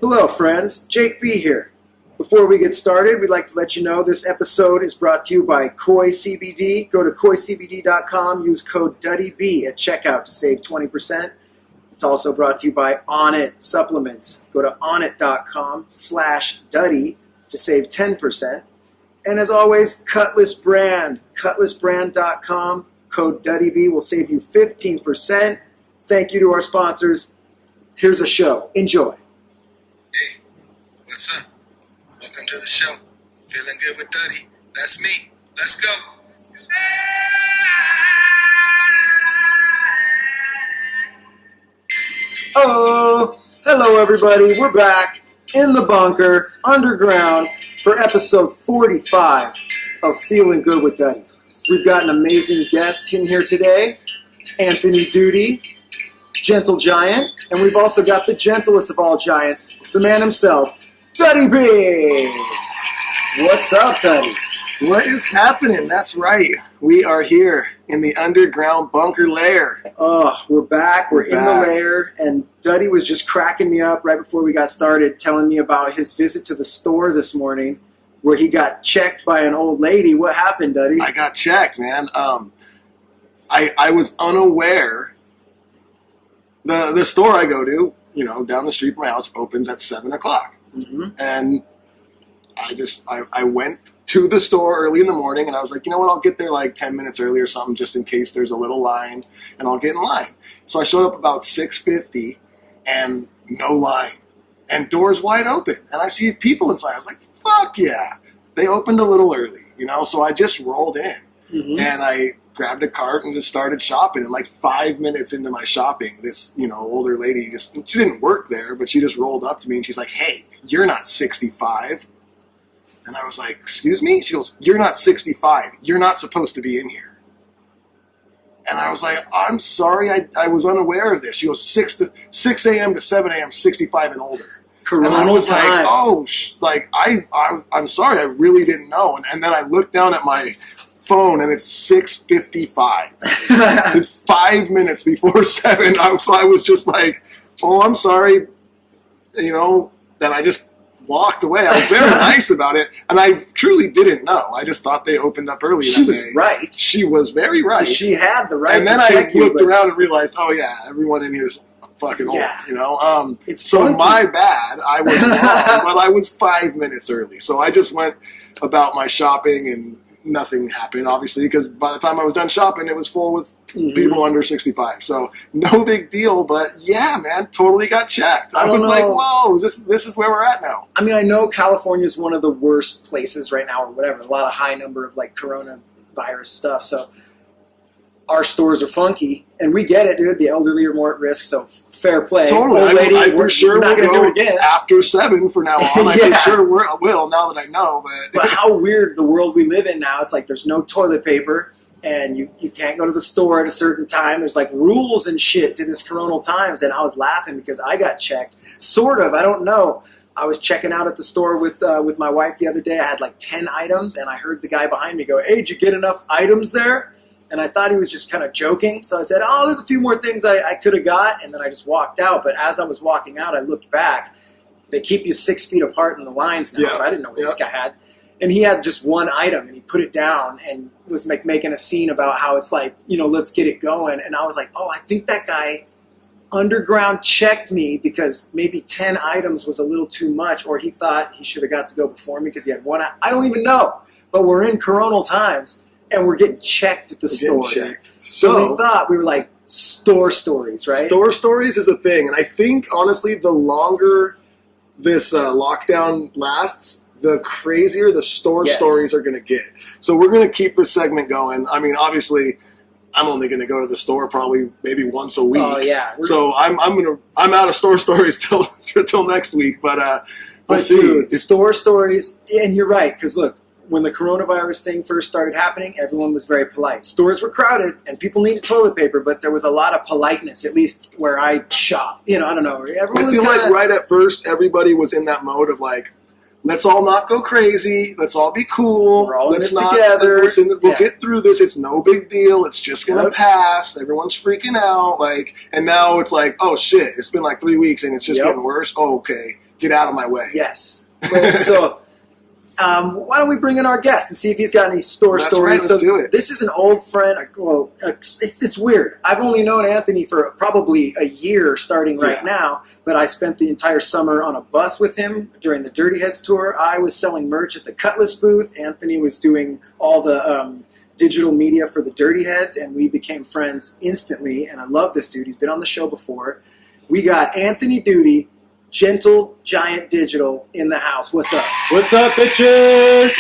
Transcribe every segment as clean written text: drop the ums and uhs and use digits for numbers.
Hello friends, Jake B here. Before we get started, we'd like to let you know this episode is brought to you by Koi CBD. Go to koicbd.com, use code DuddyB at checkout to save 20%. It's also brought to you by Onnit Supplements. Go to onnit.com/Duddy to save 10%. And as always, Cutlass Brand. Cutlassbrand.com, code DuddyB will save you 15%. Thank you to our sponsors. Here's a show. Enjoy. Hey, what's up? Welcome to the show. Feeling good with Duddy. That's me. Let's go. Oh, hello everybody. We're back in the bunker, underground, for episode 45 of Feeling Good with Duddy. We've got an amazing guest in here today, Anthony Duty, Gentle Giant, and we've also got the gentlest of all giants, the man himself, Duddy B. What's up, Duddy? What is happening? That's right. We are here in the underground bunker lair. Oh, we're back. We're in the lair, and Duddy was just cracking me up right before we got started, telling me about his visit to the store this morning, where he got checked by an old lady. What happened, Duddy? I got checked, man. I was unaware. The store I go to, down the street from my house, opens at 7 o'clock. Mm-hmm. And I went to the store early in the morning, and I was like, you know what, I'll get there like 10 minutes early or something, just in case there's a little line, and I'll get in line. So I showed up about 6:50, and no line, and doors wide open, and I see people inside. I was like, fuck yeah. They opened a little early, so I just rolled in, and I grabbed a cart and just started shopping. And like 5 minutes into my shopping, this, older lady, she didn't work there, but she just rolled up to me, and she's like, hey, you're not 65. And I was like, excuse me? She goes, you're not 65. You're not supposed to be in here. And I was like, I'm sorry, I was unaware of this. She goes, 6 a.m. to 7 a.m., 65 and older. Coronal and I was times. like, I'm sorry, I really didn't know. And then I looked down at my phone, and it's 6:55. It's 5 minutes before 7. So I was just like, oh, I'm sorry. Then I just walked away. I was very nice about it, and I truly didn't know. I just thought they opened up early. She was right. She was very right. So she had the right. And then I looked around and realized, oh yeah, everyone in here is fucking old. It's so funky. my bad. I was wrong, but I was 5 minutes early. So I just went about my shopping, and nothing happened, obviously, because by the time I was done shopping, it was full with people under 65. So no big deal, but yeah, man, totally got checked. I was like, whoa, this is where we're at now. I mean, I know California is one of the worst places right now, or whatever. A lot of high number of like coronavirus stuff. So our stores are funky, and we get it, dude. The elderly are more at risk, so fair play. Totally. Old lady, I for sure not will going to do go it again. after 7 for now on. I for sure will now that I know. But how weird the world we live in now. It's like there's no toilet paper, and you can't go to the store at a certain time. There's like rules and shit to this Coronal times, and I was laughing because I got checked. Sort of. I don't know. I was checking out at the store with my wife the other day. I had like 10 items, and I heard the guy behind me go, hey, did you get enough items there? And I thought he was just kind of joking. So I said, oh, there's a few more things I could have got. And then I just walked out. But as I was walking out, I looked back. They keep you 6 feet apart in the lines now. Yeah. So I didn't know what this guy had. And he had just one item, and he put it down and was making a scene about how it's like, let's get it going. And I was like, oh, I think that guy underground checked me because maybe 10 items was a little too much, or he thought he should have got to go before me because he had one. I don't even know. But we're in Coronal times. And we're getting checked at the store. So we thought, we were like, store stories, right? Store stories is a thing. And I think, honestly, the longer this lockdown lasts, the crazier the store stories are going to get. So we're going to keep this segment going. I mean, obviously, I'm only going to go to the store probably maybe once a week. Oh, yeah. So I'm out of store stories till next week. But dude, store stories, and you're right, because look, when the coronavirus thing first started happening, everyone was very polite. Stores were crowded, and people needed toilet paper, but there was a lot of politeness, at least where I shop. I don't know. Everyone I feel like right at first, everybody was in that mode of like, let's all not go crazy. Let's all be cool. We're all in let's this together. We'll get through this. It's no big deal. It's just going to pass. Everyone's freaking out. And now it's like, oh, shit. It's been 3 weeks, and it's just getting worse. Oh, okay. Get out of my way. Yes. So why don't we bring in our guest and see if he's got any stories? Right, let's do it. This is an old friend. Well, it's weird. I've only known Anthony for probably a year starting right now, but I spent the entire summer on a bus with him during the Dirty Heads tour. I was selling merch at the Cutlass booth. Anthony was doing all the digital media for the Dirty Heads, and we became friends instantly, and I love this dude. He's been on the show before. We got Anthony Duty, Gentle Giant Digital, in the house. What's up? What's up, bitches?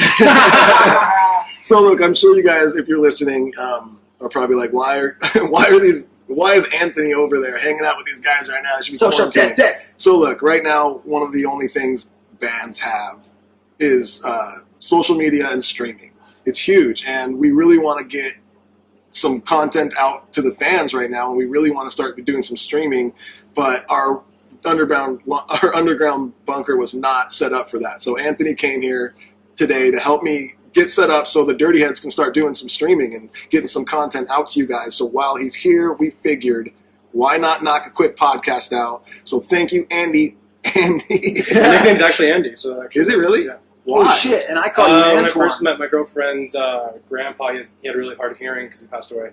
So look, I'm sure you guys, if you're listening, are probably like, why is Anthony over there hanging out with these guys right now? Social distance. So look, right now, one of the only things bands have is social media and streaming. It's huge, and we really want to get some content out to the fans right now, and we really want to start doing some streaming, but our underground bunker was not set up for that. So Anthony came here today to help me get set up so the Dirty Heads can start doing some streaming and getting some content out to you guys. So while he's here, we figured, why not knock a quick podcast out? So thank you, Andy. My nickname's actually Andy. So Is it really? Yeah. Why? Oh shit! And I call you Antoine. When I first met my girlfriend's grandpa, he had really hard hearing because he passed away.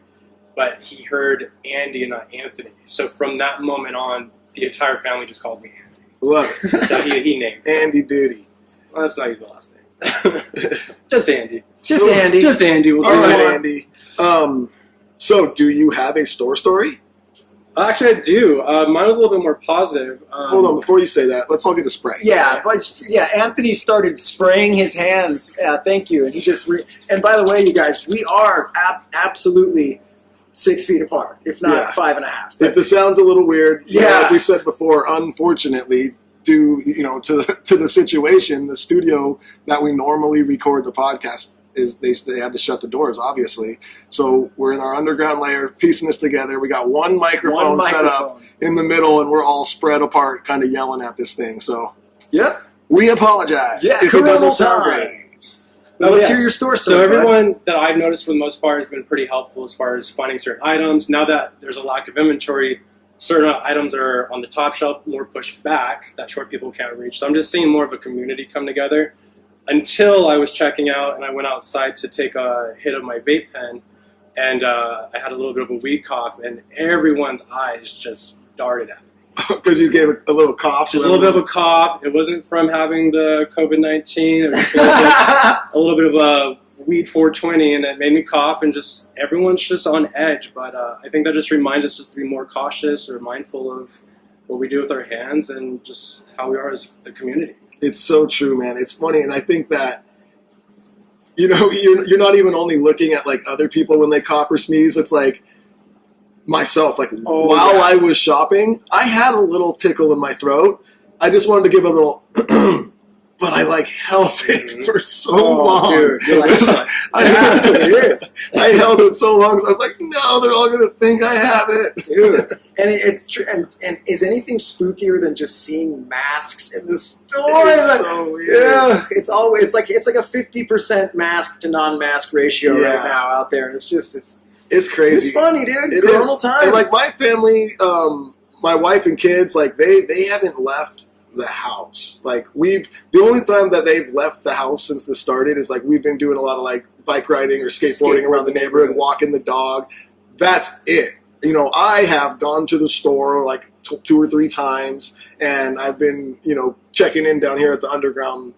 But he heard Andy and not Anthony. So from that moment on, the entire family just calls me Andy. Love it. So he named me. Andy Duty. Well, that's not his last name. Just Andy. Andy. Just Andy. We'll All do right, it. Andy. So do you have a store story? Actually, I do. Mine was a little bit more positive. Hold on, before you say that, let's all get a spray. Yeah, but Anthony started spraying his hands. Thank you. And he just and by the way, you guys, we are absolutely 6 feet apart, if not 5.5. If it sounds a little weird, like we said before, unfortunately, due to the situation, the studio that we normally record the podcast is they had to shut the doors, obviously. So we're in our underground layer, piecing this together. We got one microphone set up in the middle, and we're all spread apart, kind of yelling at this thing. So we apologize if it doesn't sound great. Now let's hear your store story. So everyone that I've noticed for the most part has been pretty helpful as far as finding certain items. Now that there's a lack of inventory, certain items are on the top shelf, more pushed back that short people can't reach. So I'm just seeing more of a community come together. Until I was checking out and I went outside to take a hit of my vape pen, and I had a little bit of a weed cough, and everyone's eyes just darted at me. Because you gave a little cough. Just a little bit of a cough. It wasn't from having the COVID-19. It was a little bit of a weed 420, and it made me cough, and just everyone's just on edge. But I think that just reminds us just to be more cautious or mindful of what we do with our hands and just how we are as a community. It's so true, man. It's funny, and I think that, you're not even only looking at other people when they cough or sneeze. It's like myself. While I was shopping, I had a little tickle in my throat. I just wanted to give a little, but I held it for so long. Dude, I held it so long. I was like, no, they're all gonna think I have it, dude. And it's true. And is anything spookier than just seeing masks in the store? It's so weird. Yeah, it's always like a 50% mask to non-mask ratio right now out there, and it's crazy. It's funny, dude. It Coronal is. times. And my family, my wife and kids, they haven't left the house. The only time that they've left the house since this started is we've been doing a lot of bike riding or skateboarding around the neighborhood, walking the dog. That's it. I have gone to the store 2 or 3 times, and I've been, checking in down here at the underground,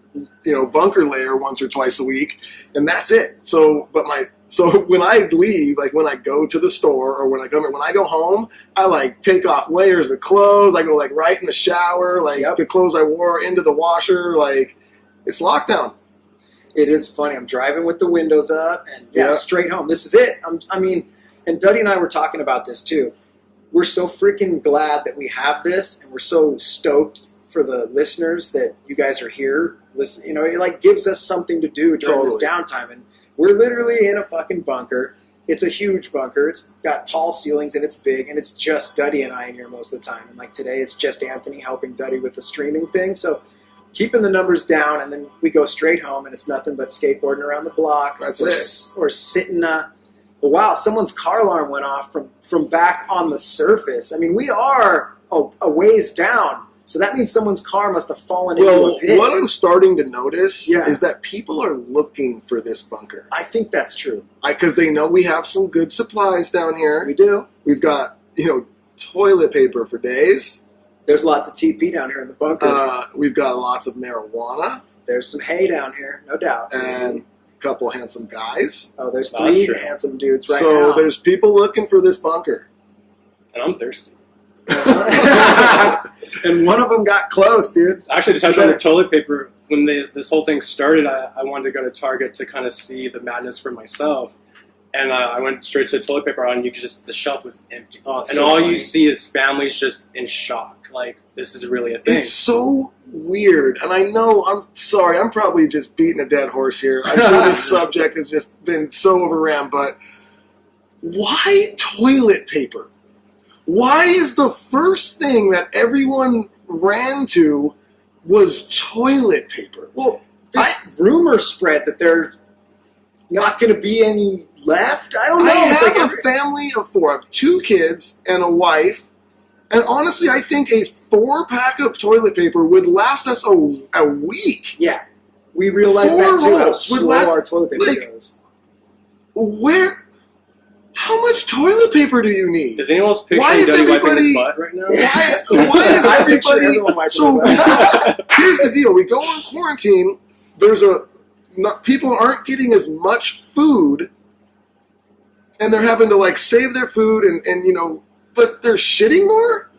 bunker layer once or twice a week, and that's it. So when I leave, when I go to the store or when I go home, I take off layers of clothes. I go right in the shower, the clothes I wore into the washer. It's lockdown. It is funny. I'm driving with the windows up and straight home. This is it. And Duddy and I were talking about this too. We're so freaking glad that we have this, and we're so stoked for the listeners that you guys are here. Listen, it gives us something to do during this downtime. And we're literally in a fucking bunker. It's a huge bunker. It's got tall ceilings and it's big, and it's just Duddy and I in here most of the time. And today, it's just Anthony helping Duddy with the streaming thing. So keeping the numbers down, and then we go straight home, and it's nothing but skateboarding around the block. Or sitting. Wow, someone's car alarm went off from back on the surface. I mean, we are a ways down, so that means someone's car must have fallen into a pit. What I'm starting to notice is that people are looking for this bunker. I think that's true. Because they know we have some good supplies down here. We do. We've got, toilet paper for days. There's lots of TP down here in the bunker. We've got lots of marijuana. There's some hay down here, no doubt. And a couple handsome guys. Oh, there's 3 handsome dudes now. So there's people looking for this bunker. And I'm thirsty. And one of them got close, dude. Actually, to touch on the toilet paper, when this whole thing started, I wanted to go to Target to kind of see the madness for myself. And I went straight to the toilet paper aisle, and the shelf was empty. And so all funny. you see is families just in shock. Like, this is really a thing. It's so weird. And I know, I'm sorry, I'm probably just beating a dead horse here. I'm sure this subject has just been so overran, but why toilet paper? Why is the first thing that everyone ran to was toilet paper? Well, this rumor spread that there's not going to be any left. I don't know. I It's have a family of 4. I have 2 kids and a wife. And honestly, I think a 4-pack of toilet paper would last us a week. Yeah. We realize 4 that too, how rolls would slow last, our toilet paper goes. How much toilet paper do you need? Is anyone else picturing Duddy wiping his butt right now? Why is everybody... So here's the deal. We go on quarantine. People aren't getting as much food, and they're having to save their food, and but they're shitting more.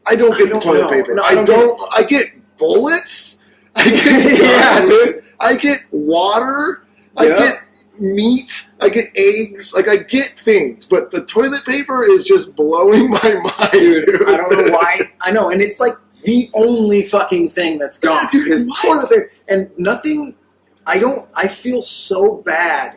I don't get the toilet paper. No, I get bullets. I get dude. I get water. I get meat. I get eggs. I get things, but the toilet paper is just blowing my mind, dude. I don't know why. I know, and it's the only fucking thing that's gone is toilet paper, and nothing. I feel so bad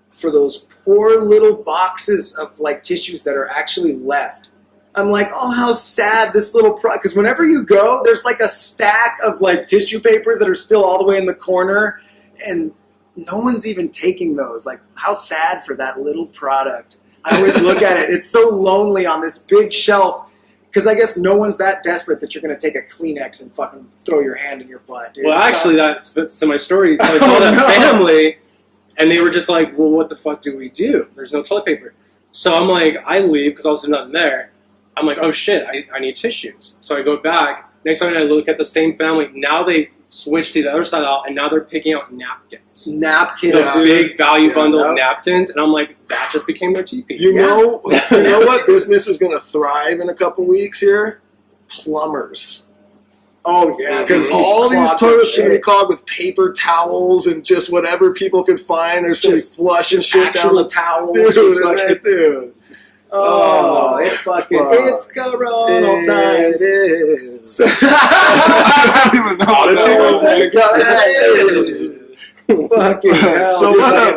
for those poor little boxes of tissues that are actually left. I'm like, oh, how sad this little because whenever you go, there's a stack of tissue papers that are still all the way in the corner, and no one's even taking those. How sad for that little product. I always look at it. It's so lonely on this big shelf. Because I guess no one's that desperate that you're going to take a Kleenex and fucking throw your hand in your butt, dude. Well, actually, that's my story. So I saw that family, and they were just like, well, what the fuck do we do? There's no toilet paper. So I'm like, I leave because also nothing there. I'm like, oh shit, I need tissues. So I go back. Next time I look at the same family. Now they switched to the other side out, and now they're picking out napkins. Napkins, the big value bundle of napkins, and I'm like, that just became their TP. You know what business is going to thrive in a couple weeks here? Plumbers. Oh yeah, because all these toilets should be clogged with paper towels and just whatever people could find. There's just flushing shit down the towels, dude. Oh, it's fucking, it's Coronal time. It is. I don't even know. Fucking hell. So what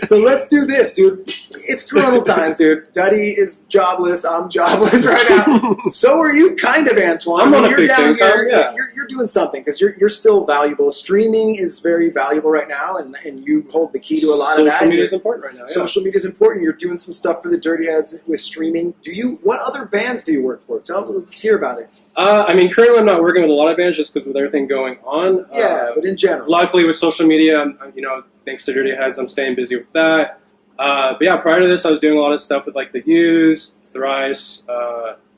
So let's do this, dude. It's Coronal times, dude. Duddy is jobless. I'm jobless right now. So are you, kind of, Antoine. I'm on a fixed income. You're doing something because you're still valuable. Streaming is very valuable right now, and you hold the key to a lot of that. Social media is important right now. Social media is important. You're doing some stuff for the Dirty Heads with streaming. What other bands do you work for? Let's hear about it. Currently I'm not working with a lot of bands just because with everything going on. But in general. Luckily with social media, thanks to Dirty Heads, I'm staying busy with that. But yeah, prior to this, I was doing a lot of stuff with The Used, Thrice.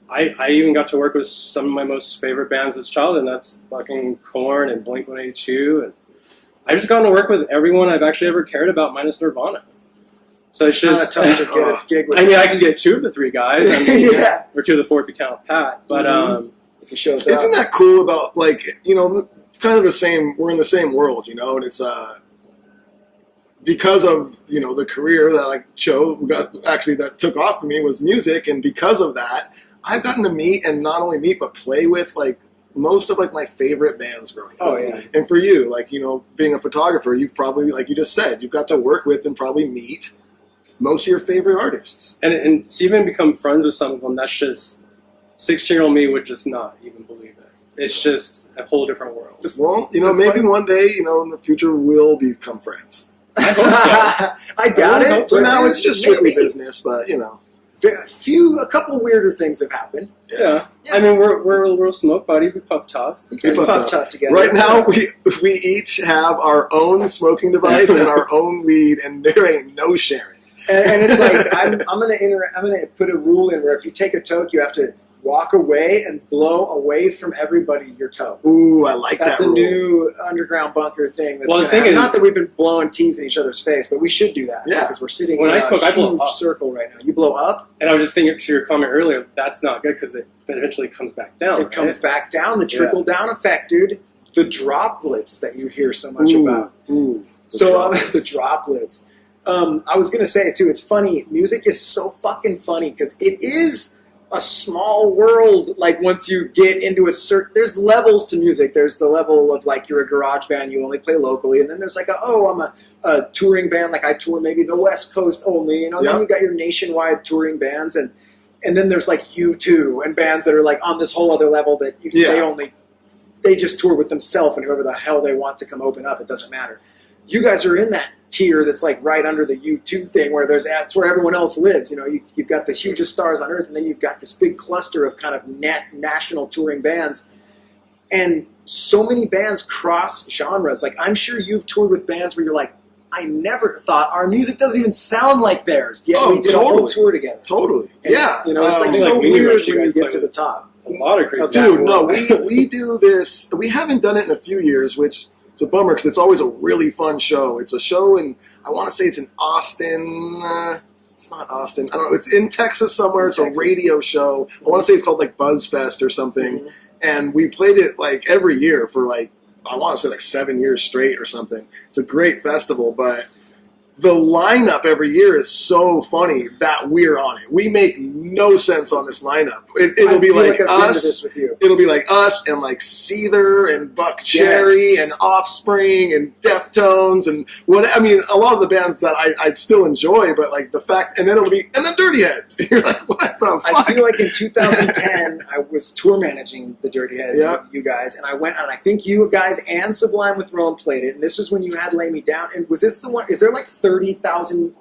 I even got to work with some of my most favorite bands as a child, and that's fucking Korn and Blink-182. And I've just gotten to work with everyone I've actually ever cared about, minus Nirvana. So it's just tough to get a gig with. I can get 2 of the 3 guys, or 2 of the 4 if you count Pat. But if he shows up, isn't that cool about it's kind of the same. We're in the same world, and it's because of the career that I chose. That took off for me was music, and because of that, I've gotten to meet and not only meet but play with most of my favorite bands growing up. Oh yeah. And for you, being a photographer, you've probably, like you just said, you've got to work with and probably meet most of your favorite artists. And to even become friends with some of them, that's just 16-year-old me would just not even believe it. It's just a whole different world. Well, maybe one day, in the future, we'll become friends. I hope so. I doubt it. For now, it's just strictly maybe. business, but, A couple weirder things have happened. Yeah. I mean, we're smoke buddies. We puff tough. You guys puff tough together. Right now, we each have our own smoking device and our own weed, and there ain't no sharing. And it's like I'm gonna put a rule in where if you take a toke, you have to walk away and blow away from everybody your toke. Ooh, I like That's that rule. a new underground bunker thing. That's Well, I was thinking- not that we've been blowing teas in each other's face, but we should do that. Yeah. Because we're sitting When in I a smoke, I blow huge up. circle right now. You blow up, And I was just thinking to your comment earlier, that's not good because it eventually comes back down. it comes back down. The Yeah. trickle down effect, dude. The droplets that you hear so much about. Ooh. The droplets. I was gonna say it too. It's funny. Music is so fucking funny because it is a small world. Like once you get into a certain, there's levels to music. There's the level of like you're a garage band, you only play locally, and then there's like I'm a touring band. Like I tour maybe the West Coast only. Then you got your nationwide touring bands, and then there's like U2 and bands that are like on this whole other level that they just tour with themselves and whoever the hell they want to come open up. It doesn't matter. You guys are in that tier that's like right under the U2 thing where that's where everyone else lives. You've got the hugest stars on earth, and then you've got this big cluster of kind of national touring bands. And so many bands cross genres. Like I'm sure you've toured with bands where you're like, I never thought our music doesn't even sound like theirs. Yet we did a whole tour together. Totally. And, Yeah. it's like so like Mini weird Rush, you when you guys get play to the with. top. A lot of crazy. Dude, no, we do this. We haven't done it in a few years, which it's a bummer because it's always a really fun show. It's a show in, I want to say it's in Austin. It's not Austin. I don't know. It's in Texas somewhere. It's a radio show. I want to say it's called like BuzzFest or something. Mm-hmm. And we played it like every year for like, I want to say like 7 years straight or something. It's a great festival, but the lineup every year is so funny that we're on it. We make no sense on this lineup. It'll be like I've been to us. this with you. It'll be like us and like Seether and Buck Cherry Yes. and Offspring and Deftones and what. I mean, a lot of the bands that I'd still enjoy, but like the fact, and then it'll be, and then Dirty Heads. You're like, what the fuck? I feel like in 2010, I was tour managing the Dirty Heads Yeah. with you guys, and I went, and I think you guys and Sublime with Rome played it, and this was when you had Lay Me Down. And was this the one? Is there like 30,000?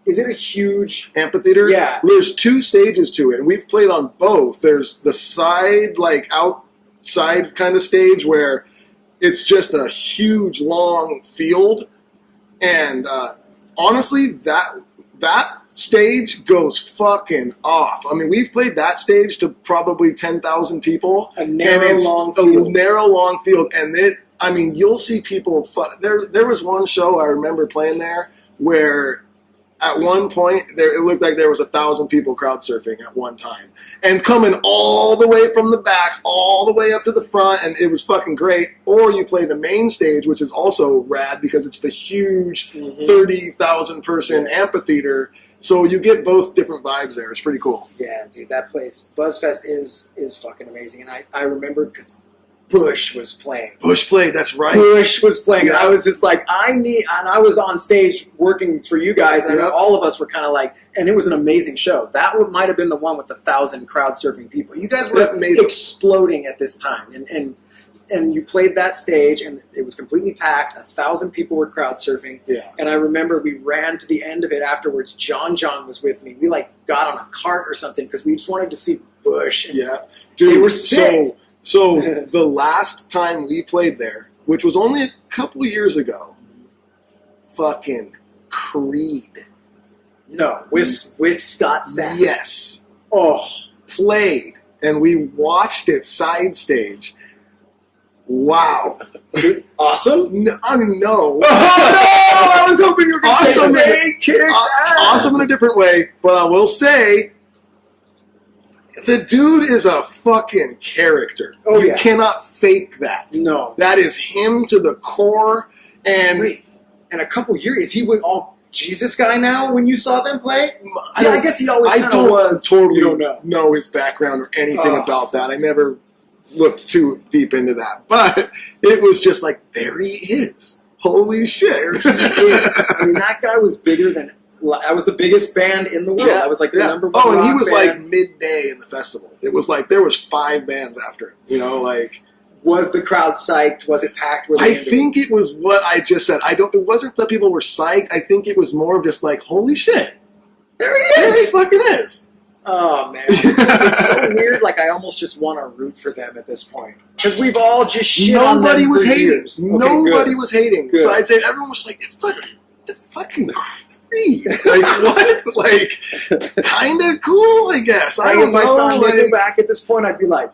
Is it a huge Amphitheater? Yeah. There's 2 stages to it, and we've played on both. There's the side, like outside kind of stage where it's just a huge, long field. And honestly, that stage goes fucking off. I mean, we've played that stage to probably 10,000 people. A narrow, and it's long a field. narrow, long field. And you'll see people. There was one show I remember playing there where at one point it looked like there was 1,000 people crowd surfing at one time and coming all the way from the back all the way up to the front, and it was fucking great. Or you play the main stage, which is also rad because it's the huge 30,000 person amphitheater, so you get both different vibes there. It's pretty cool. Yeah, dude, that place, BuzzFest is fucking amazing. And I remember because Bush was playing. Bush played, that's right. Bush was playing, and Yeah. I was just like, and I was on stage working for you guys, and Yeah. all of us were kind of like, and it was an amazing show. That might have been the one with 1,000 crowd surfing people. You guys were That made it. exploding at this time, and you played that stage, and it was completely packed. 1,000 people were crowd surfing. Yeah. And I remember we ran to the end of it afterwards. John was with me. We like got on a cart or something because we just wanted to see Bush. And Yeah. Dude, They were sick. So the last time we played there, which was only a couple years ago, fucking Creed. No, with Scott Stapp. Yes. Oh, Played. And we watched it side stage. Wow. awesome. No, I mean, no. Oh, no! I was hoping you were going to Awesome. say they kicked ass. Awesome in a different way, but I will say the dude is a fucking character. Oh, You yeah. cannot fake that. No. That is him to the core. And Wait, in a couple years, is he with all Jesus guy now when you saw them play? I Yeah, I don't- guess he always I kind of don't was. totally You don't know. his background or anything Oh. about that. I never looked too deep into that. But it was just like, there he is. Holy shit. Yes. I mean, that guy was bigger than. I was the biggest band in the world. I was like the number one. Oh, and he rock was band. like midday in the festival. It was like there was 5 bands after him. You know, like Was the crowd psyched? Was it packed? I think it was what I just said. It wasn't that people were psyched. I think it was more of just like, holy shit. There he is. There he fucking is. Oh, man. It's so weird. Like, I almost just want to root for them at this point. Because we've all just shit on them Nobody was for hating. years. Okay, Nobody good. was hating. Good. So I'd say everyone was like, it's fucking crazy. Like, what? Like, kind of cool, I guess. I Like, don't if I saw know. Like, Nickelback at this point, I'd be like,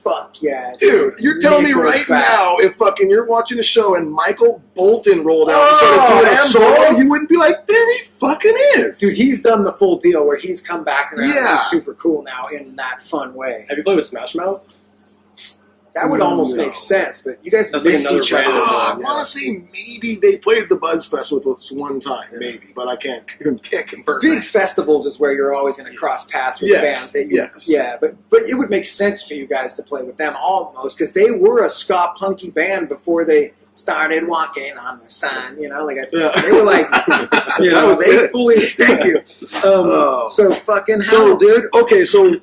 fuck yeah. dude, you're telling me right Nickelback. now, if fucking you're watching a show and Michael Bolton rolled out and Oh, started doing a and solo, Bolts? you wouldn't be like, there he fucking is. Dude, he's done the full deal where he's come back around and Yeah. he's super cool now in that fun way. Have you played with Smash Mouth? That would almost No. make sense, but you guys That's like missed another each other. random I one, want to say maybe they played the Buzzfest with us one time, maybe, but I can't confirm. Big that. festivals is where you're always going to cross paths with Yes, bands. That you, yes. Yeah, but it would make sense for you guys to play with them almost because they were a ska punky band before they started walking on the sun. You know, like they were like, you That know, was they good. fully. Thank you. So fucking hell, So, dude. Okay, so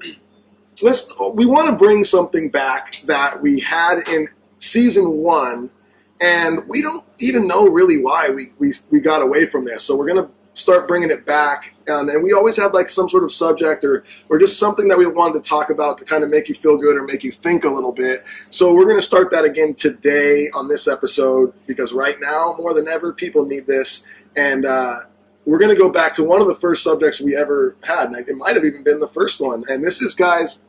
we want to bring something back that we had in season 1, and we don't even know really why we got away from this. So we're gonna start bringing it back, and we always had like some sort of subject or just something that we wanted to talk about to kind of make you feel good or make you think a little bit. So we're gonna start that again today on this episode because right now more than ever people need this, and we're going to go back to one of the first subjects we ever had, and it might have even been the first one. And this is, guys,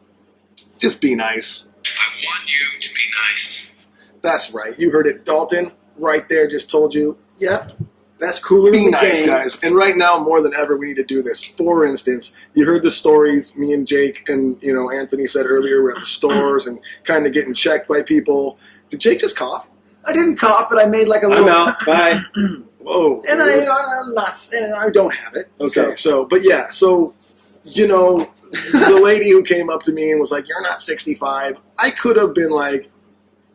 just be nice. I want you to be nice. That's right. You heard it. Dalton right there just told you, yeah, Best cooler in be the nice, game. guys. And right now, more than ever, we need to do this. For instance, you heard the stories me and Jake and, Anthony said earlier, we're at the stores and kind of getting checked by people. Did Jake just cough? I didn't cough, but I made like a little. I'm out. Bye. Whoa. And I'm not. And I don't have it. Okay, so the lady who came up to me and was like, "You're not 65." I could have been like,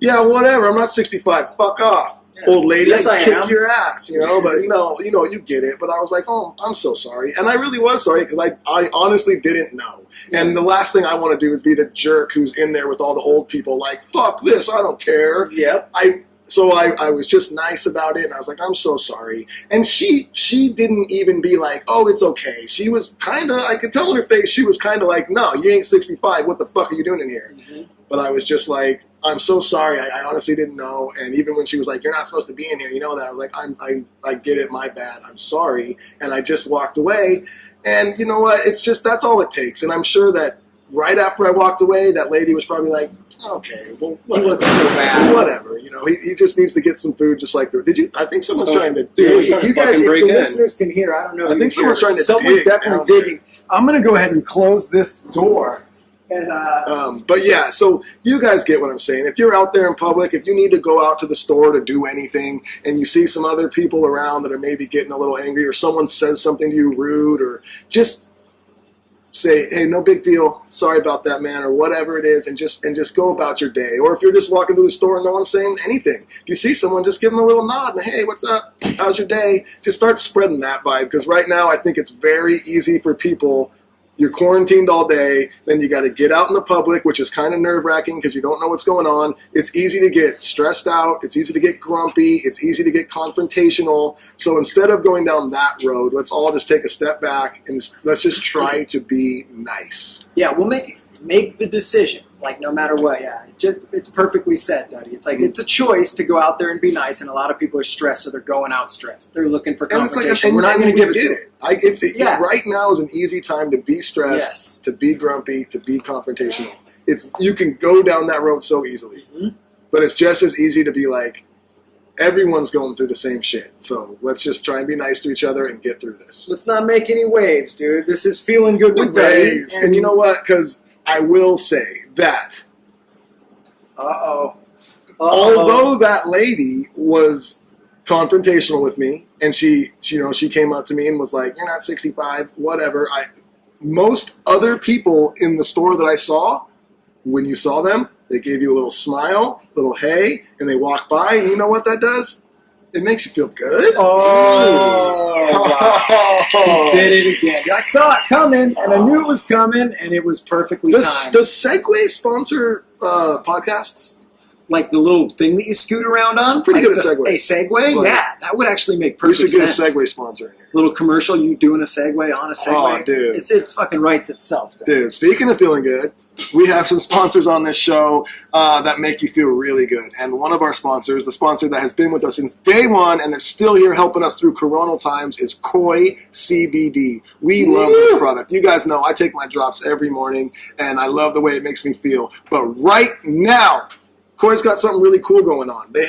"Yeah, whatever. I'm not 65. Fuck off, old lady. Yes, I kick am. your ass." But no, you get it. But I was like, "Oh, I'm so sorry," and I really was sorry because I honestly didn't know. And the last thing I want to do is be the jerk who's in there with all the old people, like, "Fuck this. I don't care." Yep. So I was just nice about it, and I was like, "I'm so sorry." And she didn't even be like, "Oh, it's okay." She was kind of, I could tell in her face, she was kind of like, "No, you ain't 65. What the fuck are you doing in here?" Mm-hmm. But I was just like, "I'm so sorry. I honestly didn't know." And even when she was like, "You're not supposed to be in here," that, I was like, I get it. My bad. I'm sorry. And I just walked away. And you know what? It's just, that's all it takes. And I'm sure that right after I walked away, that lady was probably like, "Okay, well, He wasn't so bad. whatever. He just needs to get some food, just like the. Did you? I think someone's trying to Dude, dig. if you guys, Fucking if break the in. listeners can hear, I don't know. I if think you can someone's hear, trying to Someone's dig definitely down there. digging. I'm going to go ahead and close this door. And But yeah, so you guys get what I'm saying. If you're out there in public, if you need to go out to the store to do anything, and you see some other people around that are maybe getting a little angry, or someone says something to you rude, or just say, "Hey, no big deal. Sorry about that, man," or whatever it is, and just go about your day. Or if you're just walking through the store and no one's saying anything, if you see someone, just give them a little nod and, "Hey, what's up? How's your day?" Just start spreading that vibe, because right now I think it's very easy for people. You're quarantined all day, then you got to get out in the public, which is kind of nerve-wracking because you don't know what's going on. It's easy to get stressed out. It's easy to get grumpy. It's easy to get confrontational. So instestead of going down that road, let's all just take a step back and let's just try to be nice. yeah, we'll make the decision. Like, no matter what, yeah. It's perfectly said, Duddy. It's like, it's a choice to go out there and be nice, and a lot of people are stressed, so they're going out stressed. They're looking for And it's like, confrontation. and We're not going to give it to them. Yeah. Right now is an easy time to be stressed, Yes. to be grumpy, to be confrontational. You can go down that road so easily. Mm-hmm. But it's just as easy to be like, everyone's going through the same shit. So let's just try and be nice to each other and get through this. Let's not make any waves, dude. This is feeling good with Duddy. Waves. And you know what? Because I will say that although that lady was confrontational with me, and she came up to me and was like, "You're not 65, whatever." Most other people in the store that I saw, when you saw them, they gave you a little smile, little hey, and they walk by, and you know what that does? It makes you feel good. He did it again. I saw it coming, and I knew it was coming, and it was perfectly timed. Does Segway sponsor podcasts? like the little thing that you scoot around on. Pretty like good at Segway. A Segway? Right. Yeah, that would actually make We perfect should get sense. a Segway sponsor in here. Little commercial, you doing a Segway on a Segway. Oh, dude. It fucking writes itself. Dude, speaking of feeling good, we have some sponsors on this show that make you feel really good. And one of our sponsors, the sponsor that has been with us since day one, and they're still here helping us through Coronal times, is Koi CBD. We love this product. You guys know I take my drops every morning, and I love the way it makes me feel. But right now, Koi's got something really cool going on. They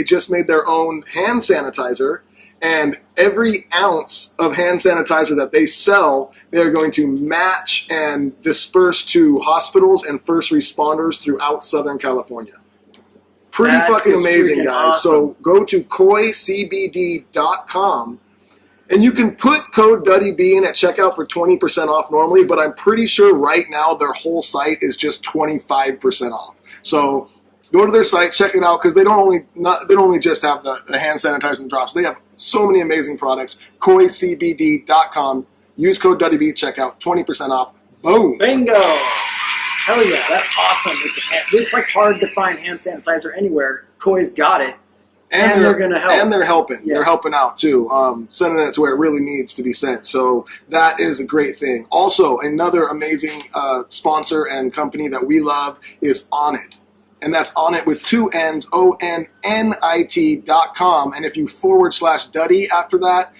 just made their own hand sanitizer. And every ounce of hand sanitizer that they sell, they're going to match and disperse to hospitals and first responders throughout Southern California. Pretty That fucking is amazing, freaking guys. awesome. So go to koicbd.com, and you can put code DuddyB in at checkout for 20% off normally, but I'm pretty sure right now their whole site is just 25% off. So go to their site, check it out, because they don't only just have the hand sanitizer and drops. They have so many amazing products. koicbd.com. Use code DuddyB, checkout, 20% off. Boom. Bingo! Hell yeah, that's awesome. It's like hard to find hand sanitizer anywhere. Koi's got it. And they're going to help. And they're helping. Yeah. They're helping out, too. Sending it to where it really needs to be sent. So that is a great thing. Also, another amazing sponsor and company that we love is Onnit. And that's Onnit with 2 N's, ONNIT.com. And if you /Duddy after that,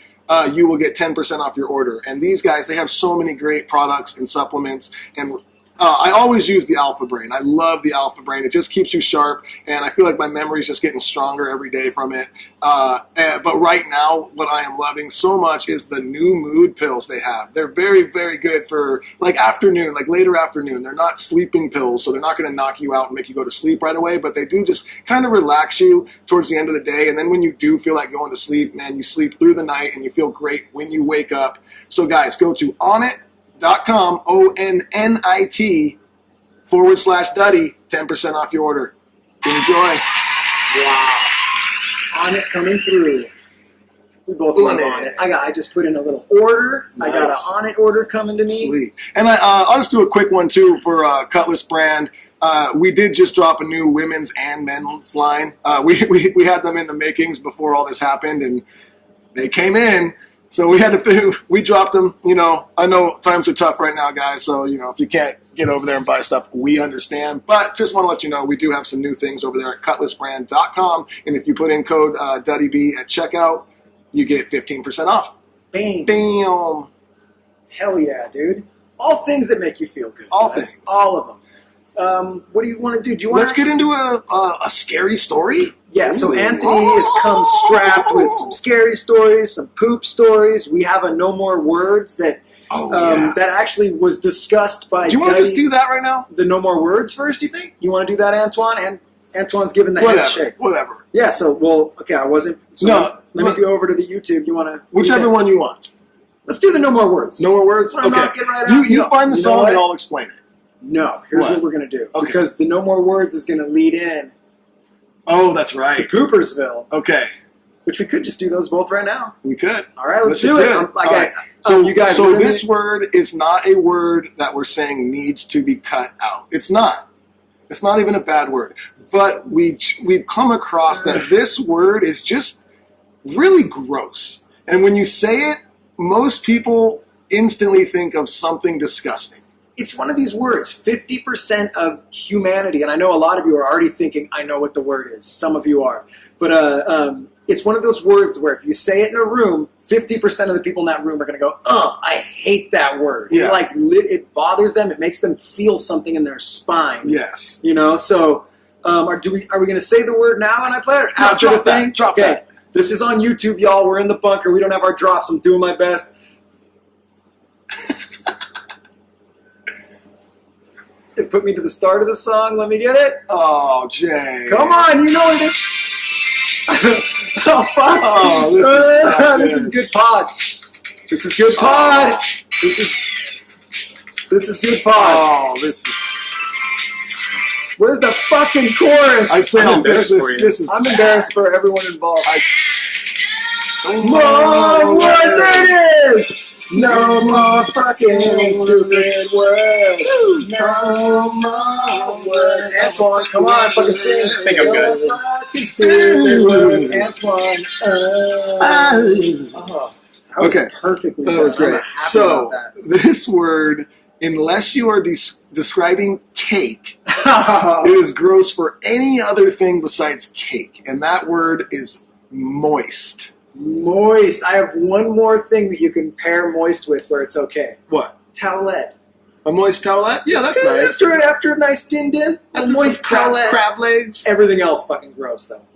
you will get 10% off your order. And these guys, they have so many great products and supplements. And I always use the Alpha Brain. I love the Alpha Brain. It just keeps you sharp, and I feel like my memory is just getting stronger every day from it. But right now, what I am loving so much is the new mood pills they have. They're very, very good for like afternoon, like later afternoon. They're not sleeping pills, so they're not going to knock you out and make you go to sleep right away, but they do just kind of relax you towards the end of the day. And then when you do feel like going to sleep, man, you sleep through the night and you feel great when you wake up. So guys, go to Onnit.com, ONNIT /Duddy, 10% off your order. Enjoy. Wow. Onnit coming through. We both love Onnit. I just put in a little order. Nice. I got an Onnit order coming to me. Sweet. And I'll just do a quick one, too, for Cutlass brand. We did just drop a new women's and men's line. We had them in the makings before all this happened, and they came in. So we dropped them. You know, I know times are tough right now, guys. So, you know, if you can't get over there and buy stuff, we understand. But just want to let you know, we do have some new things over there at cutlassbrand.com. And if you put in code DuddyB at checkout, you get 15% off. Bam. Bam. Hell yeah, dude. All things that make you feel good. All right? things. All of them. What do you want to do? Do you want Let's get into a scary story. Yeah, so Ooh. Anthony has come strapped with some scary stories, some poop stories. We have a no more words that that actually was discussed by Do you want to just do that right now? the no more words first, you think? You want to do that, Antoine? And Antoine's giving the handshake. Whatever. Yeah, so, okay, I wasn't. So No, let me go over to the YouTube. You want to? Whichever one you want. Let's do the no more words. No more words? I'm Okay. knocking right out. You No. find the You know song what? and I'll explain it. No, here's What? what we're going to do. Okay. Because the no more words is going to lead in Oh, that's to right. Poopersville, Okay. which we could just do those both right now. We could. All right, let's just do it. All right. You guys. So we're gonna- this word is not a word that we're saying needs to be cut out. It's not. It's not even a bad word. But we've come across that this word is just really gross. And when you say it, most people instantly think of something disgusting. It's one of these words, 50% of humanity, and I know a lot of you are already thinking, I know what the word is. Some of you are. But it's one of those words where if you say it in a room, 50% of the people in that room are going to go, I hate that word. Yeah. It bothers them. It makes them feel something in their spine. Yes. You know, so are we going to say the word now and I play it? Or No, after drop the thing? that, drop okay. that. This is on YouTube, y'all. We're in the bunker. We don't have our drops. I'm doing my best. It put me to the start of the song. Let me get it. Oh, Jay. Come on, you know it is. Oh, fuck. Oh, This is good pod. This is good pod. This is good pod. Oh, this is... Where's the fucking chorus? I'd say I'm embarrassed for you. this is... I'm embarrassed for everyone involved. Oh, Whoa, what it is? No more fucking stupid words. No more words. Antoine, come on, fucking sing. I think I'm good. No more fucking stupid words. Antoine. Oh, that was Okay. perfectly That done. was great. I'm happy So, about this word, unless you are describing cake, that. it is gross for any other thing besides cake. And that word is moist. Moist. I have one more thing that you can pair moist with where it's okay. What? Towelette. A moist towelette? Yeah, that's nice. After a nice din-din, a After moist some towelette. crab legs. Everything else fucking gross, though.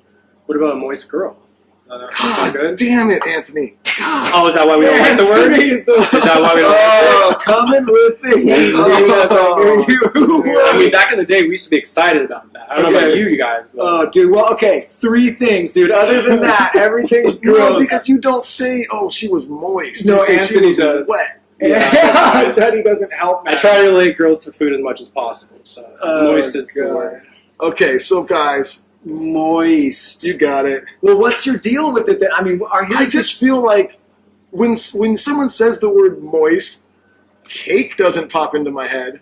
What about a moist girl? That's not God good. damn it, Anthony. God. Oh, is that why we don't like the word? Is that why we don't like Oh, coming with the heat, dude, as I knew you it? would. I mean, back in the day, we used to be excited about that. I don't know about Okay. you guys, but Oh, dude. Well, okay. 3 things, dude. Other than that, everything's No, gross. because you don't say, oh, she was moist. No, You say she Anthony was does. wet. Yeah, Daddy doesn't help me. I try to relate girls to food as much as possible. So Oh, moist is the God. word. Okay, so guys, Moist. you got it. Well, what's your deal with it? Then? I mean, I just feel like when someone says the word moist, cake doesn't pop into my head.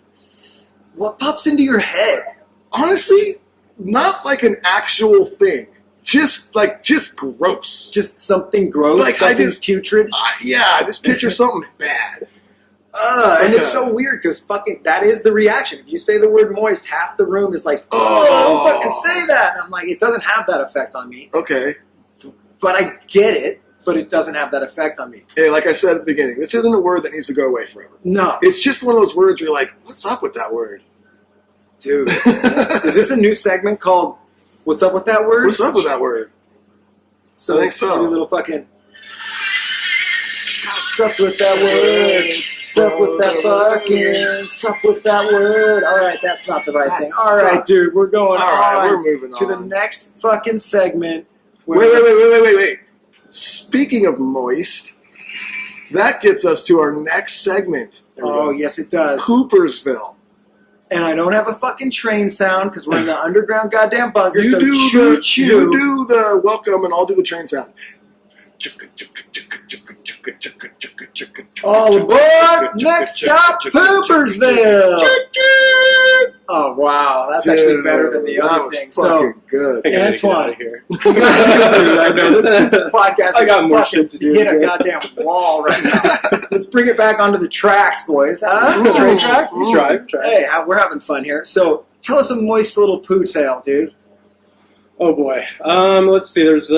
what pops into your head? Honestly, not like an actual thing. Just gross. Just something gross, Like, I something just- putrid. Yeah, just picture something bad. And it's Okay. so weird because fucking that is the reaction. If you say the word moist, half the room is like, "Oh, don't fucking say that." And I'm like, it doesn't have that effect on me. Okay. But I get it. But it doesn't have that effect on me. Hey, like I said at the beginning, this isn't a word that needs to go away forever. No, It's just one of those words where you're like, what's up with that word? dude. Is this a new segment called "What's Up with That Word"? What's up with that word? So, I think so. do a little fucking. What's up with that word? What's up with that fucking? What's up with that word? All right, that's not the right That thing. All right, sucks. dude, we're going All right, on we're moving to the on. next fucking segment. where- Wait. Speaking of moist, that gets us to our next segment. Oh, yes, it does. Poopersville. And I don't have a fucking train sound because we're in the underground goddamn bunker. You so do choo the choo. you do the welcome, and I'll do the train sound. All aboard! Next stop, Poopersville. Oh wow, that's actually better than the That other was thing. fucking So, good. I think I need to get Antoine. out of here. I know this podcast I is got more fucking shit to do, hit a man. goddamn wall right now. Let's bring it back onto the tracks, boys. Huh? Train tracks. We try. Hey, we're having fun here. So, tell us a moist little poo tale, dude. Oh boy. Let's see. There's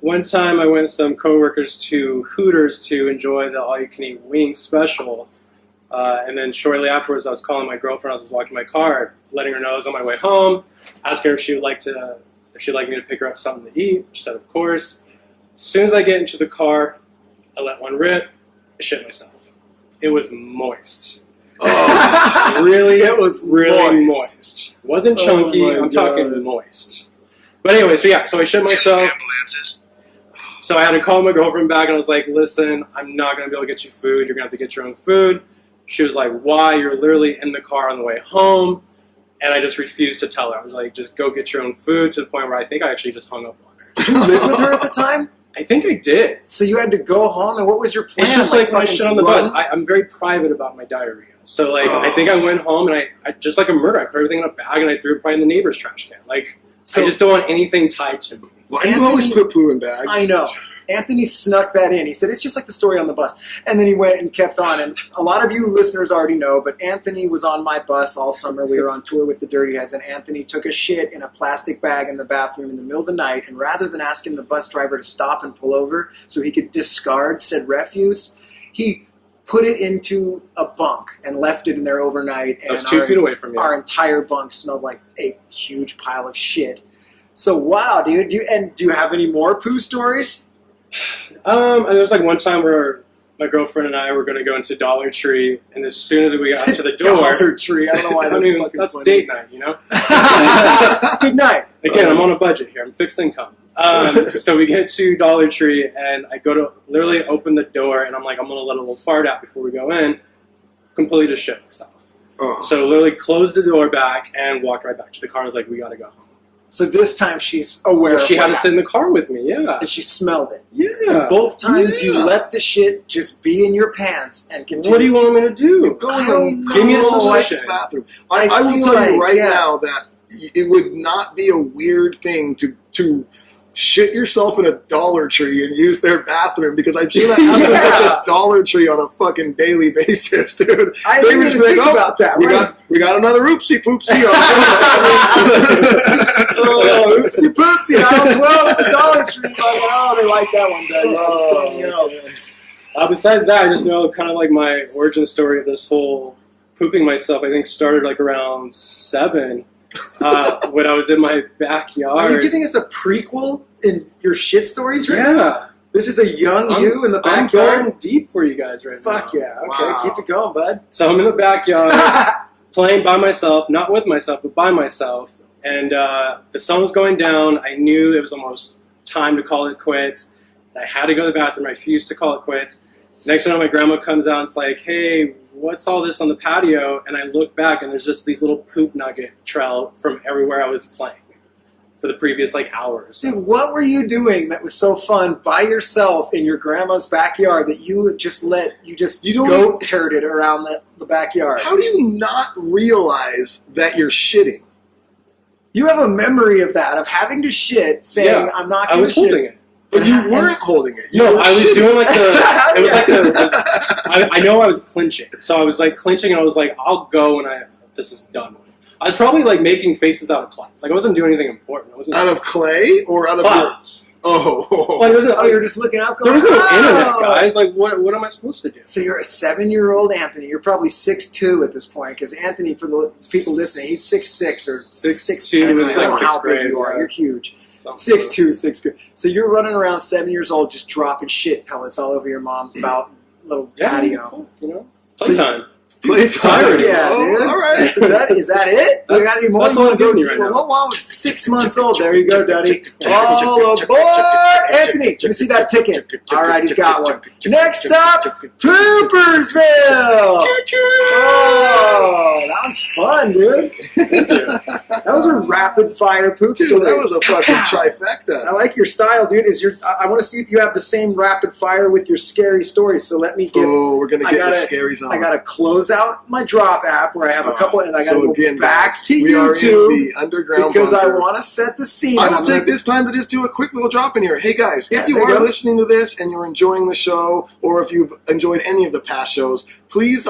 one time I went with some coworkers to Hooters to enjoy the all-you-can-eat wings special, and then shortly afterwards, I was calling my girlfriend. I was walking my car, letting her know I was on my way home. Asking her if she'd like me to pick her up something to eat. She said, of course. As soon as I get into the car, I let one rip. I shit myself. It was moist. Oh, Really, it was really moist. moist. It wasn't chunky. Oh my I'm talking God. moist. But anyway, so I shit myself. Ambulances. So I had to call my girlfriend back, and I was like, listen, I'm not going to be able to get you food. You're going to have to get your own food. She was like, why? You're literally in the car on the way home. And I just refused to tell her. I was like, just go get your own food, to the point where I think I actually just hung up on her. Did you live with her at the time? I think I did. So you had to go home, and what was your plan? It's just like when I fucking shit on the run? bus. I'm very private about my diarrhea. So, like, I think I went home, and I just like a murder, I put everything in a bag, and I threw it probably in the neighbor's trash can. Like, So- I just don't want anything tied to me. Why do you always put poo in bags? I know. Anthony snuck that in. He said, it's just like the story on the bus. And then he went and kept on. And a lot of you listeners already know, but Anthony was on my bus all summer. We were on tour with the Dirty Heads, and Anthony took a shit in a plastic bag in the bathroom in the middle of the night. And rather than asking the bus driver to stop and pull over so he could discard said refuse, he put it into a bunk and left it in there overnight. I was And 2 feet away from you. our entire bunk smelled like a huge pile of shit. So, wow, dude. Do you have any more poo stories? And there was like one time where my girlfriend and I were going to go into Dollar Tree, and as soon as we got to the door, Dollar Tree. I don't know why that's fucking that's funny. date night, you know? Good night. Again, I'm on a budget here. I'm fixed income. So we get to Dollar Tree, and I go to literally open the door, and I'm like, I'm going to let a little fart out before we go in. Completely just shit myself. Oh. So literally closed the door back and walked right back to the car. I was like, we got to go home. So this time she's aware. She of had what to sit in the car with me. Yeah. and she smelled it. Yeah. Both times you Yeah. let the shit just be in your pants and continue. What do you want me to do? Go I in don't and Give me a go to the solution. bathroom. I I will feel tell you like, right yeah. now that it would not be a weird thing to shit yourself in a Dollar Tree and use their bathroom, because I'm sure that happens at a Dollar Tree on a fucking daily basis, dude. I They didn't just even be think about that. We Right. got another oopsie poopsie. Oh, oopsie poopsie, aisle 12 at the Dollar Tree. Like, oh, they like that one, Daddy. Let's go, you know. Besides that, I just know kind of like my origin story of this whole pooping myself. I think started like around 7 when I was in my backyard. Are you giving us a prequel in your shit stories right now? Yeah. This is a young you in the I'm backyard? going deep for you guys right now. Fuck yeah. Okay, Wow. keep it going, bud. So I'm in the backyard playing by myself, not with myself, but by myself. And the sun was going down. I knew it was almost time to call it quits. I had to go to the bathroom. I refused to call it quits. Next thing I know, my grandma comes out and it's like, hey, what's all this on the patio? And I look back and there's just these little poop nugget trail from everywhere I was playing for the previous like hours. Dude, what were you doing that was so fun by yourself in your grandma's backyard that you just goat turded around the backyard? How do you not realize that you're shitting? You have a memory of that, of having to shit, saying, Yeah, I'm not I going to was shit. holding it. But you weren't holding it. You No, were I was shitting. doing like the. It was like the. I know I was clinching, so I was like clinching, and I was like, "I'll go when this is done." I was probably like making faces out of clouds. Like I wasn't doing anything important. I wasn't Out of clay or out of clouds. Oh. Like, there Oh, you're just looking out was going, no "Oh." internet, guys. Like, what am I supposed to do? So you're a 7-year-old Anthony. You're probably 6'2" at this point, because Anthony, for the people listening, he's 6'6" or 6'10". 6'2" I in don't know sixth how big grade, you are. yeah. You're huge. Something. 6'2", 6'3". So you're running around 7 years old, just dropping shit pellets all over your mom's little Yeah, patio. cool, you know, So- playtime. Playtime. Yeah, Oh, dude. all right. So is that it? You got any more? That's You all want I'm to go giving you deep? right now. Well, 6 months old. There you go, Daddy. All aboard, Anthony. Let me see that ticket. All right, he's got one. Next up, Poopersville. Oh, that was fun, dude. That was a rapid fire poop Dude, story. that was a fucking I trifecta. like your style, dude. I want to see if you have the same rapid fire with your scary stories. So let me get. Oh, we're gonna I get the gotta- scary zone. I gotta close out my drop app where I have a couple, and I gotta So go again, back guys, to we are in YouTube the underground because I bunker. want to set the scene. I and will I'm take gonna- this time to just do a quick little drop in here. Hey guys, Yeah, if you there you are go. listening to this and you're enjoying the show, or if you've enjoyed any of the past shows, please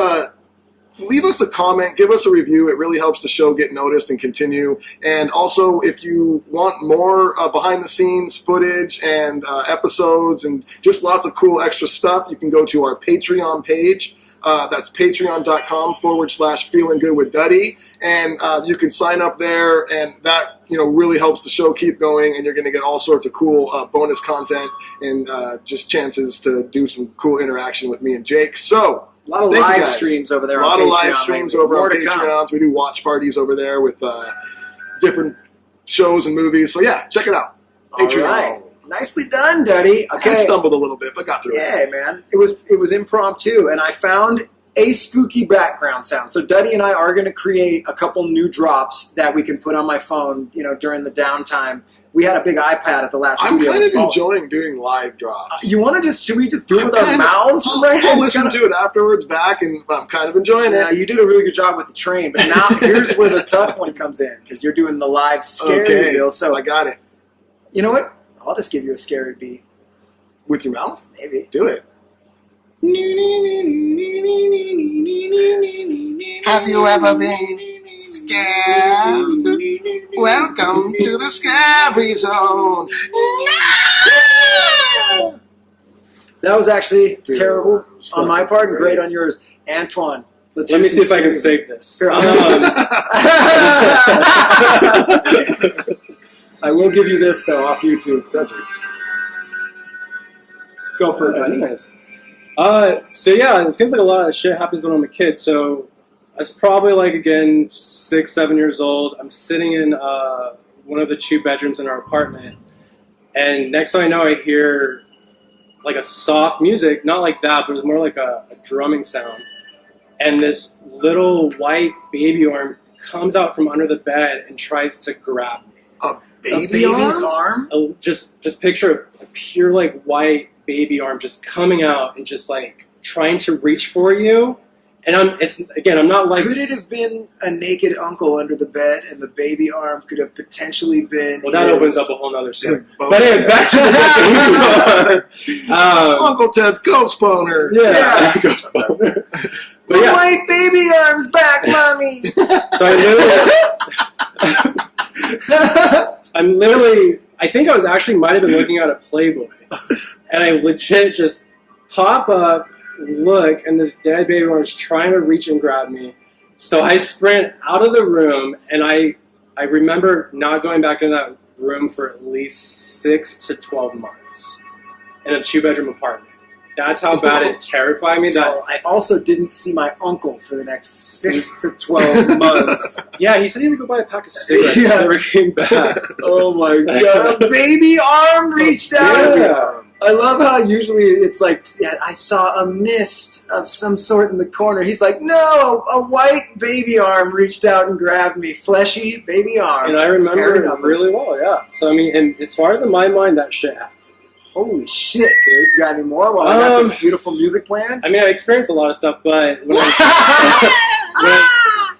leave us a comment, give us a review. It really helps the show get noticed and continue. And also, if you want more behind the scenes footage and episodes and just lots of cool extra stuff, you can go to our Patreon page. That's patreon.com/feeling good with Duddy. And you can sign up there, and that really helps the show keep going, and you're going to get all sorts of cool bonus content and just chances to do some cool interaction with me and Jake. So, a lot of thank you live guys. streams over there. A lot on of Patreon, live streams maybe. over More on to come. Patreons. We do watch parties over there with different shows and movies. So yeah, check it out. All Patreon. right. Nicely done, Duddy. I Okay. stumbled a little bit, but got through it. Yeah, man. It was impromptu, and I found a spooky background sound. So Duddy and I are going to create a couple new drops that we can put on my phone, during the downtime. We had a big iPad at the last I'm studio. kind of Oh, enjoying doing live drops. You want to should we just do it with our I'm mouths? I'll listen to it afterwards back, and I'm kind of enjoying Yeah, it. you did a really good job with the train, but now here's where the tough one comes in, because you're doing the live scary deal. So I got it. you know what? I'll just give you a scary beat. With your mouth? Maybe. Do it. Have you ever been scared? Welcome to the scary zone. That was actually Dude, terrible it was on my fucking part and great. great on yours. Antoine, let's Let hear me some see if I can scary- save this. Here, I will give you this though off YouTube. That's it. Go for it, buddy. Nice. So yeah, it seems like a lot of shit happens when I'm a kid. So I was probably like, again, 6, 7 years old. I'm sitting in one of the 2 bedrooms in our apartment, and next thing I know, I hear like a soft music, not like that, but it was more like a drumming sound. And this little white baby arm comes out from under the bed and tries to grab me. A A baby's arm? Just picture a pure like white baby arm just coming out and just like trying to reach for you. And I'm not like. Could it have been a naked uncle under the bed, and the baby arm could have potentially been? Well, that opens up a whole nother story. But anyways, back to the Uncle Ted's ghost boner. Yeah. Ghost boner. The white baby arm's back, mommy. So I think I was actually might have been looking at a Playboy, and I legit just pop up. Look, and this dead baby arm is trying to reach and grab me. So I sprint out of the room, and I remember not going back in that room for at least 6 to 12 months in a 2-bedroom apartment. That's how bad it terrified me. So I also didn't see my uncle for the next 6 to 12 months. Yeah, he said he had to go buy a pack of cigarettes. Yeah. Never came back. Oh my god! A baby arm reached out. Yeah. I love how usually it's like, yeah, I saw a mist of some sort in the corner. He's like, no, a white baby arm reached out and grabbed me. Fleshy baby arm. And I remember it really well, yeah. So, I mean, and as far as in my mind, that shit happened. Holy shit, dude. You got any more while I got this beautiful music playing? I mean, I experienced a lot of stuff, but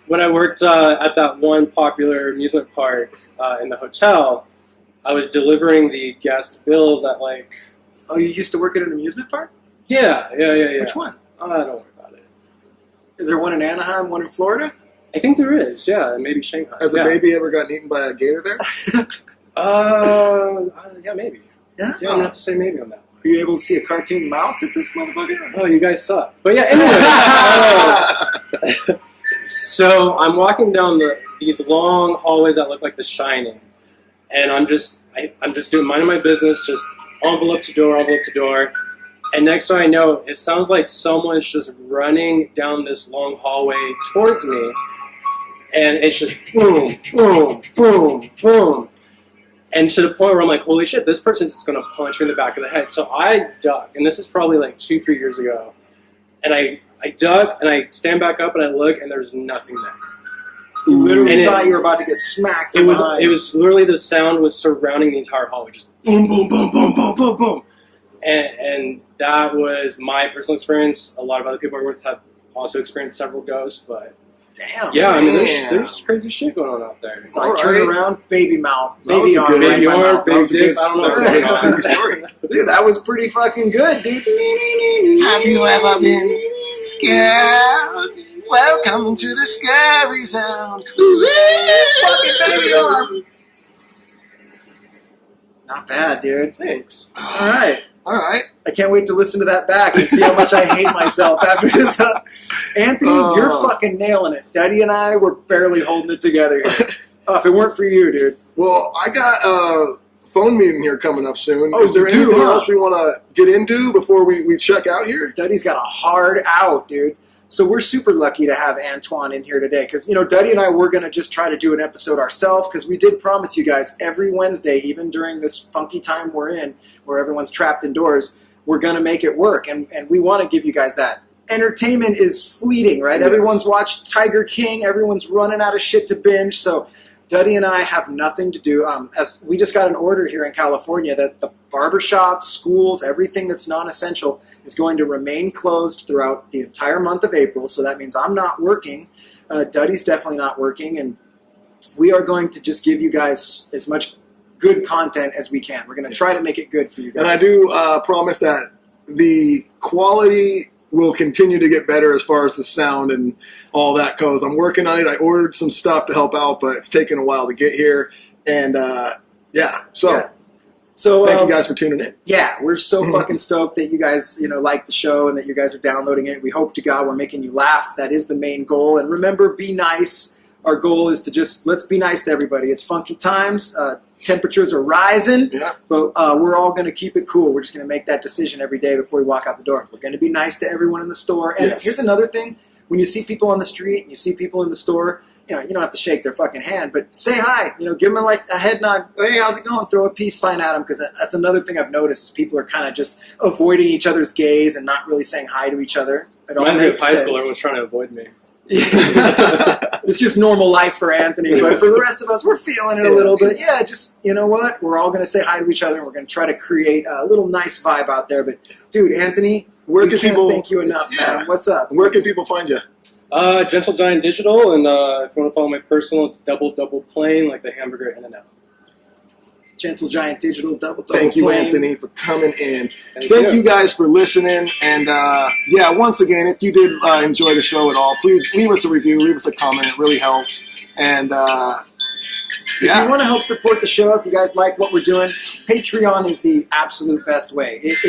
when I worked at that one popular amusement park in the hotel, I was delivering the guest bills at like... Oh, you used to work at an amusement park? Yeah. Which one? Don't worry about it. Is there one in Anaheim, one in Florida? I think there is, yeah, maybe Shanghai. Has a baby ever gotten eaten by a gator there? Yeah, maybe. Yeah? I'm going to have to say maybe on that one. Were you able to see a cartoon mouse at this motherfucker? Oh, you guys suck. But yeah, anyway. So I'm walking down these long hallways that look like The Shining, and I'm just doing minding my business, just envelope to door, and next thing I know, it sounds like someone's just running down this long hallway towards me, and it's just boom, boom, boom, boom, and to the point where I'm like, holy shit, this person's just going to punch me in the back of the head. So I duck, and this is probably like 2-3 years ago, and I duck, and I stand back up, and I look, and there's nothing there. You literally thought you were about to get smacked. It was literally the sound was surrounding the entire hallway, just boom, boom, boom, boom, boom, boom, boom. And that was my personal experience. A lot of other people I work with have also experienced several ghosts, but damn. Yeah, I mean, there's crazy shit going on out there. It's like turn around, baby mouth, baby arm, baby arm, baby dick. I don't know. Story. Dude, that was pretty fucking good, dude. Have you ever been scared? Welcome to the scary zone. Fucking baby arm. Not bad, dude. Thanks. All right. I can't wait to listen to that back and see how much I hate myself after this. Anthony, you're fucking nailing it. Daddy and I were barely holding it together here. If it weren't for you, dude. Well, I got a phone meeting here coming up soon. Oh, is there anything else we want to get into before we check out here? Daddy's got a hard out, dude. So we're super lucky to have Antoine in here today because, Duddy and I were going to just try to do an episode ourselves because we did promise you guys every Wednesday, even during this funky time we're in where everyone's trapped indoors, we're going to make it work. And we want to give you guys that. Entertainment is fleeting, right? Yes. Everyone's watched Tiger King. Everyone's running out of shit to binge. So Duddy and I have nothing to do. As we just got an order here in California that the barbershops, schools, everything that's non-essential is going to remain closed throughout the entire month of April. So that means I'm not working. Duddy's definitely not working. And we are going to just give you guys as much good content as we can. We're going to try to make it good for you guys. And I do promise that the quality will continue to get better as far as the sound and all that goes. I'm working on it. I ordered some stuff to help out, but it's taken a while to get here. And So thank you guys for tuning in. Yeah, we're so fucking stoked that you guys, like the show and that you guys are downloading it. We hope to God we're making you laugh. That is the main goal. And remember, be nice. Our goal is to let's be nice to everybody. It's funky times. Temperatures are rising, but we're all going to keep it cool. We're just going to make that decision every day before we walk out the door. We're going to be nice to everyone in the store. And here's another thing. When you see people on the street and you see people in the store, you don't have to shake their fucking hand, but say hi. Give them a head nod. Hey, how's it going? Throw a peace sign at them because that's another thing I've noticed is people are kind of just avoiding each other's gaze and not really saying hi to each other. It all makes sense. High school, everyone's trying to avoid me. It's just normal life for Anthony, but for the rest of us, we're feeling it a little bit. Yeah, just, you know what? We're all going to say hi to each other, and we're going to try to create a little nice vibe out there. But, dude, Anthony, Where we can can't people- thank you enough, man. What's up? Where can people find you? Gentle Giant Digital, and if you want to follow my personal, it's double plain, like the hamburger in and out. Gentle Giant Digital, double Thank you, plain. Anthony, for coming in. Thank Thank you. you guys for listening. And yeah, once again, if you did enjoy the show at all, please leave us a review, leave us a comment. It really helps. And If you want to help support the show, if you guys like what we're doing, Patreon is the absolute best way. It's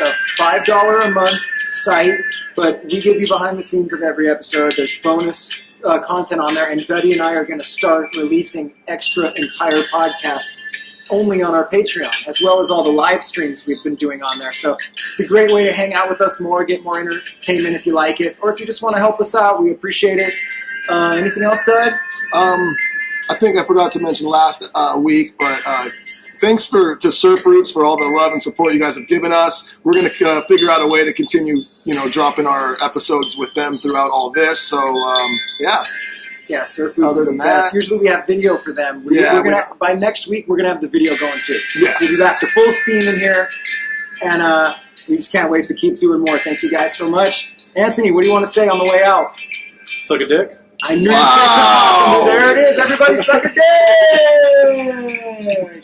a $5 a month site, but we give you behind the scenes of every episode. There's bonus content on there, and Duddy and I are going to start releasing extra entire podcasts only on our Patreon, as well as all the live streams we've been doing on there. So it's a great way to hang out with us more, get more entertainment if you like it, or if you just want to help us out, we appreciate it. Anything else, Dud? I think I forgot to mention last week, but thanks to Surf Roots for all the love and support you guys have given us. We're going to figure out a way to continue, dropping our episodes with them throughout all this. So, yeah. Yeah, Surf Foods Other is the than best. that- Usually we have video for them. By next week, we're going to have the video going too. Yes. We'll be back to full steam in here, and we just can't wait to keep doing more. Thank you guys so much. Anthony, what do you want to say on the way out? Suck a dick. I knew you'd say something awesome. There it is. Everybody suck a dick!